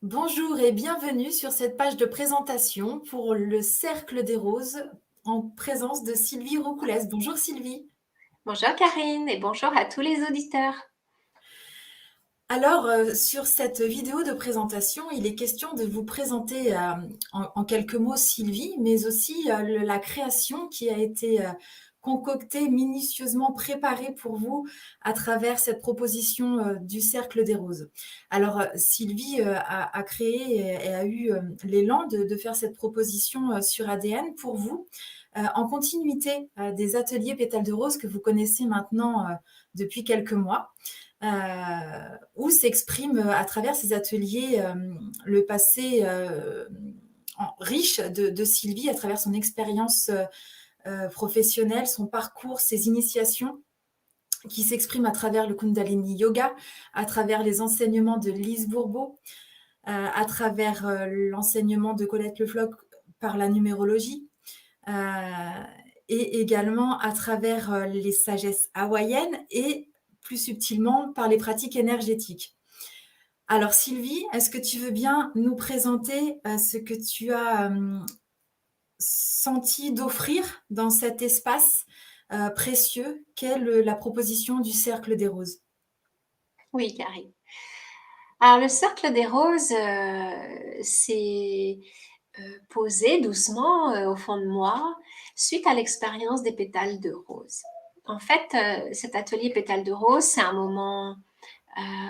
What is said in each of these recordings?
Bonjour et bienvenue sur cette page de présentation pour le Cercle des Roses en présence de Sylvie Roucoulès. Bonjour Sylvie. Bonjour Karine et bonjour à tous les auditeurs. Alors, sur cette vidéo de présentation, il est question de vous présenter en quelques mots Sylvie, mais aussi la création qui a été concoctée, minutieusement préparée pour vous à travers cette proposition du Cercle des Roses. Alors, Sylvie a créé et a eu l'élan de faire cette proposition sur ADN pour vous, en continuité des ateliers Pétales de Rose que vous connaissez maintenant depuis quelques mois. Où s'exprime à travers ces ateliers le passé riche de Sylvie à travers son expérience professionnelle, son parcours, ses initiations qui s'expriment à travers le Kundalini Yoga, à travers les enseignements de Lise Bourbeau, à travers l'enseignement de Colette Lefloc par la numérologie, et également à travers les sagesses hawaïennes et plus subtilement par les pratiques énergétiques. Alors Sylvie, est-ce que tu veux bien nous présenter ce que tu as senti d'offrir dans cet espace précieux qu'est la proposition du Cercle des Roses? Oui, Karine. Alors le cercle des roses s'est posé doucement au fond de moi suite à l'expérience des pétales de rose. En fait, cet atelier pétales de rose, c'est un moment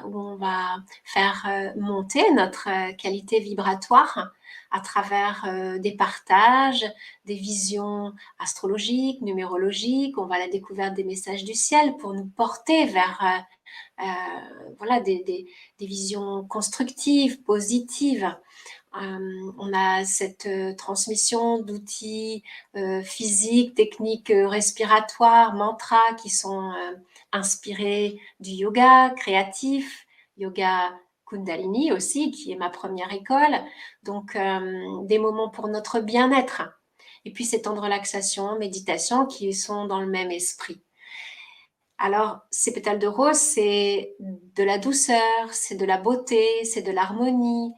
où on va faire monter notre qualité vibratoire à travers des partages, des visions astrologiques, numérologiques. On va à la découverte des messages du ciel pour nous porter vers voilà, des visions constructives, positives. On a cette transmission d'outils physiques, techniques respiratoires, mantras qui sont inspirés du yoga créatif, yoga Kundalini aussi, qui est ma première école. Donc, des moments pour notre bien-être. Et puis, ces temps de relaxation, méditation qui sont dans le même esprit. Alors, ces pétales de rose, c'est de la douceur, c'est de la beauté, c'est de l'harmonie.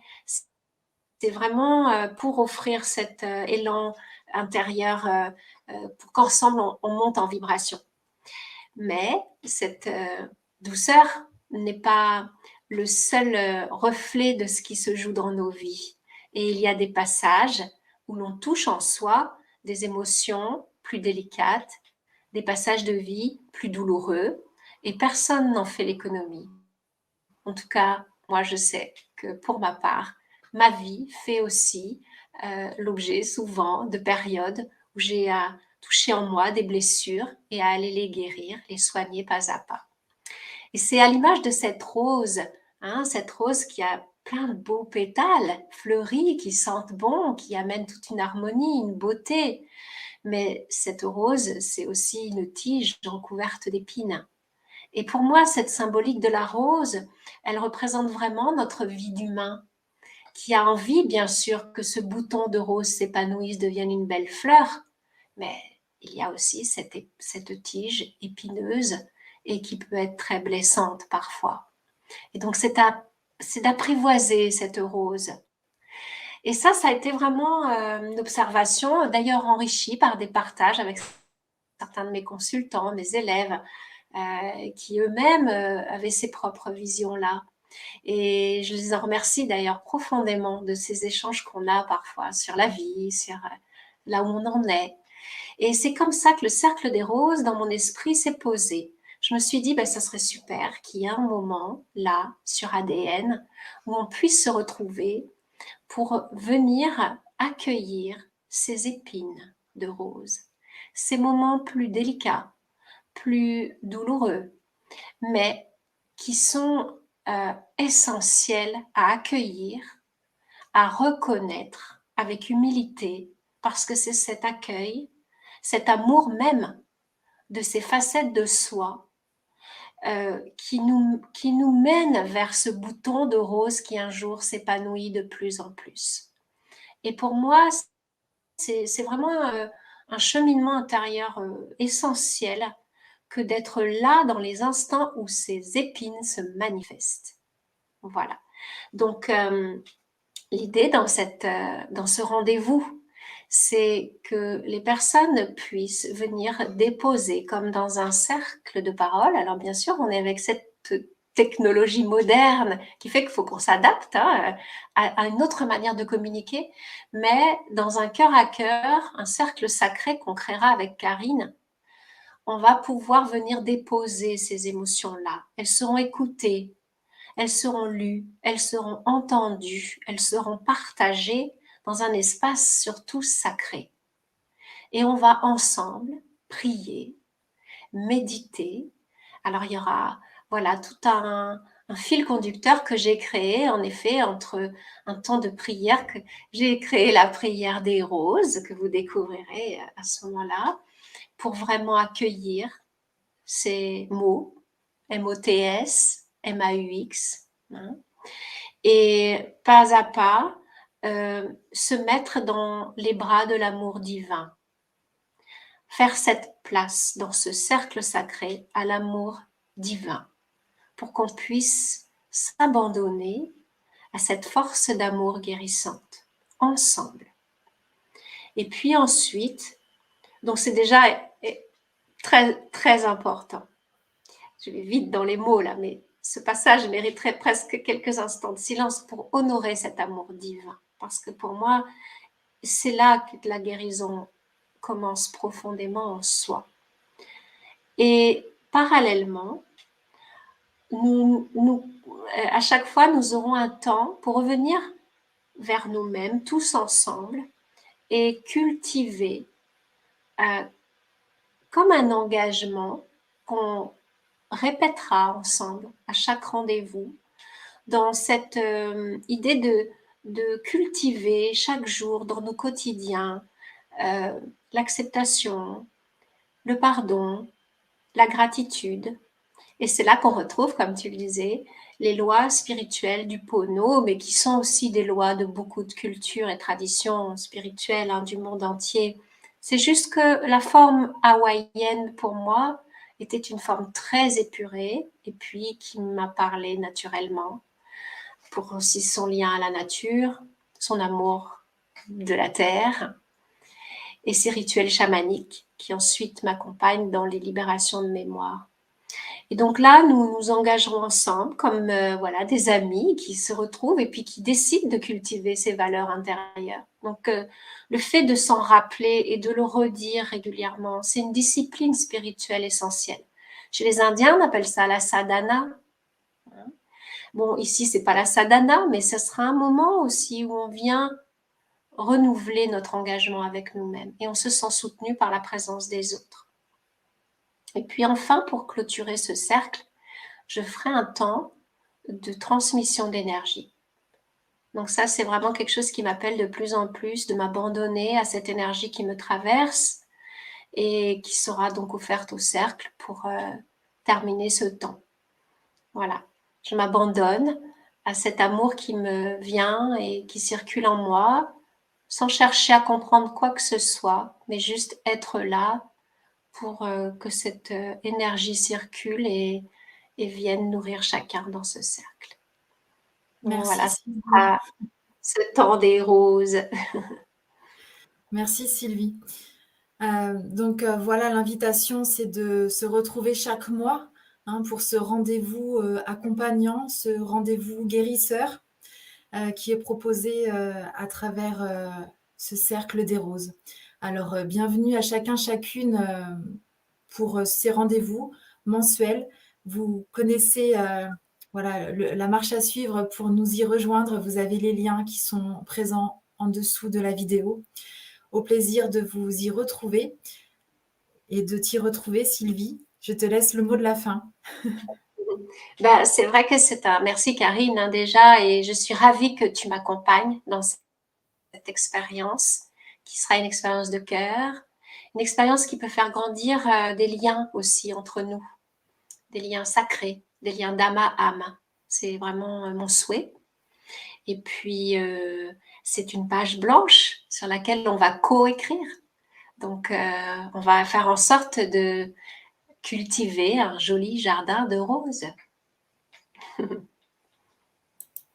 C'est vraiment pour offrir cet élan intérieur pour qu'ensemble on monte en vibration. Mais cette douceur n'est pas le seul reflet de ce qui se joue dans nos vies. Et il y a des passages où l'on touche en soi des émotions plus délicates, des passages de vie plus douloureux, et personne n'en fait l'économie. En tout cas, moi, je sais que pour ma part, ma vie fait aussi l'objet souvent de périodes où j'ai à toucher en moi des blessures et à aller les guérir, les soigner pas à pas. Et c'est à l'image de cette rose qui a plein de beaux pétales fleuris, qui sentent bon, qui amènent toute une harmonie, une beauté. Mais cette rose, c'est aussi une tige recouverte d'épines. Et pour moi, cette symbolique de la rose, elle représente vraiment notre vie d'humain, qui a envie, bien sûr, que ce bouton de rose s'épanouisse, devienne une belle fleur, mais il y a aussi cette tige épineuse et qui peut être très blessante parfois. Et donc, c'est d'apprivoiser cette rose. Et ça a été vraiment une observation, d'ailleurs enrichie par des partages avec certains de mes consultants, mes élèves, qui eux-mêmes avaient ces propres visions-là. Et je les en remercie d'ailleurs profondément de ces échanges qu'on a parfois sur la vie, sur là où on en est. Et c'est comme ça que le cercle des roses, dans mon esprit, s'est posé. Je me suis dit, ben, ça serait super qu'il y ait un moment, là, sur ADN, où on puisse se retrouver pour venir accueillir ces épines de rose, ces moments plus délicats, plus douloureux, mais qui sont essentiels à accueillir, à reconnaître avec humilité, parce que c'est cet accueil, cet amour même de ces facettes de soi qui nous mène vers ce bouton de rose qui un jour s'épanouit de plus en plus. Et pour moi, c'est vraiment un cheminement intérieur essentiel que d'être là dans les instants où ces épines se manifestent. Voilà. Donc, L'idée dans ce rendez-vous, c'est que les personnes puissent venir déposer comme dans un cercle de parole. Alors bien sûr, on est avec cette technologie moderne qui fait qu'il faut qu'on s'adapte à une autre manière de communiquer, mais dans un cœur à cœur, un cercle sacré qu'on créera avec Karine, on va pouvoir venir déposer ces émotions-là. Elles seront écoutées, elles seront lues, elles seront entendues, elles seront partagées dans un espace surtout sacré. Et on va ensemble prier, méditer. Alors il y aura voilà tout un fil conducteur que j'ai créé en effet entre un temps de prière que j'ai créé la prière des roses que vous découvrirez à ce moment-là pour vraiment accueillir ces mots MOTS, MAUX, hein, et pas à pas se mettre dans les bras de l'amour divin, faire cette place dans ce cercle sacré à l'amour divin pour qu'on puisse s'abandonner à cette force d'amour guérissante ensemble. Et puis ensuite, donc c'est déjà très très important. Je vais vite dans les mots là, mais ce passage mériterait presque quelques instants de silence pour honorer cet amour divin. Parce que pour moi, c'est là que la guérison commence profondément en soi. Et parallèlement, à chaque fois, nous aurons un temps pour revenir vers nous-mêmes, tous ensemble, et cultiver comme un engagement qu'on répétera ensemble à chaque rendez-vous, dans cette idée de cultiver chaque jour dans nos quotidiens l'acceptation, le pardon, la gratitude. Et c'est là qu'on retrouve, comme tu le disais, les lois spirituelles du Pono, mais qui sont aussi des lois de beaucoup de cultures et traditions spirituelles du monde entier. C'est juste que la forme hawaïenne, pour moi, était une forme très épurée et puis qui m'a parlé naturellement pour aussi son lien à la nature, son amour de la terre et ses rituels chamaniques qui ensuite m'accompagnent dans les libérations de mémoire. Et donc là, nous nous engagerons ensemble comme voilà des amis qui se retrouvent et puis qui décident de cultiver ces valeurs intérieures. Donc le fait de s'en rappeler et de le redire régulièrement, c'est une discipline spirituelle essentielle. Chez les Indiens, on appelle ça la sadhana. Bon, ici, c'est pas la sadhana, mais ce sera un moment aussi où on vient renouveler notre engagement avec nous-mêmes et on se sent soutenu par la présence des autres. Et puis enfin, pour clôturer ce cercle, je ferai un temps de transmission d'énergie. Donc ça, c'est vraiment quelque chose qui m'appelle de plus en plus de m'abandonner à cette énergie qui me traverse et qui sera donc offerte au cercle pour terminer ce temps. Voilà, je m'abandonne à cet amour qui me vient et qui circule en moi, sans chercher à comprendre quoi que ce soit, mais juste être là pour que cette énergie circule et vienne nourrir chacun dans ce cercle. Donc Merci voilà, Sylvie. ce temps des roses. Merci Sylvie. Donc voilà, l'invitation, c'est de se retrouver chaque mois pour ce rendez-vous accompagnant, ce rendez-vous guérisseur qui est proposé à travers ce cercle des roses. Alors, bienvenue à chacun, chacune pour ces rendez-vous mensuels. Vous connaissez voilà, la marche à suivre pour nous y rejoindre. Vous avez les liens qui sont présents en dessous de la vidéo. Au plaisir de vous y retrouver et de t'y retrouver, Sylvie. Je te laisse le mot de la fin. Ben, c'est vrai que c'est un merci Karine déjà et je suis ravie que tu m'accompagnes dans cette expérience qui sera une expérience de cœur, une expérience qui peut faire grandir des liens aussi entre nous, des liens sacrés, des liens d'âme à âme. C'est vraiment mon souhait. Et puis, c'est une page blanche sur laquelle on va coécrire. Donc, on va faire en sorte de cultiver un joli jardin de roses.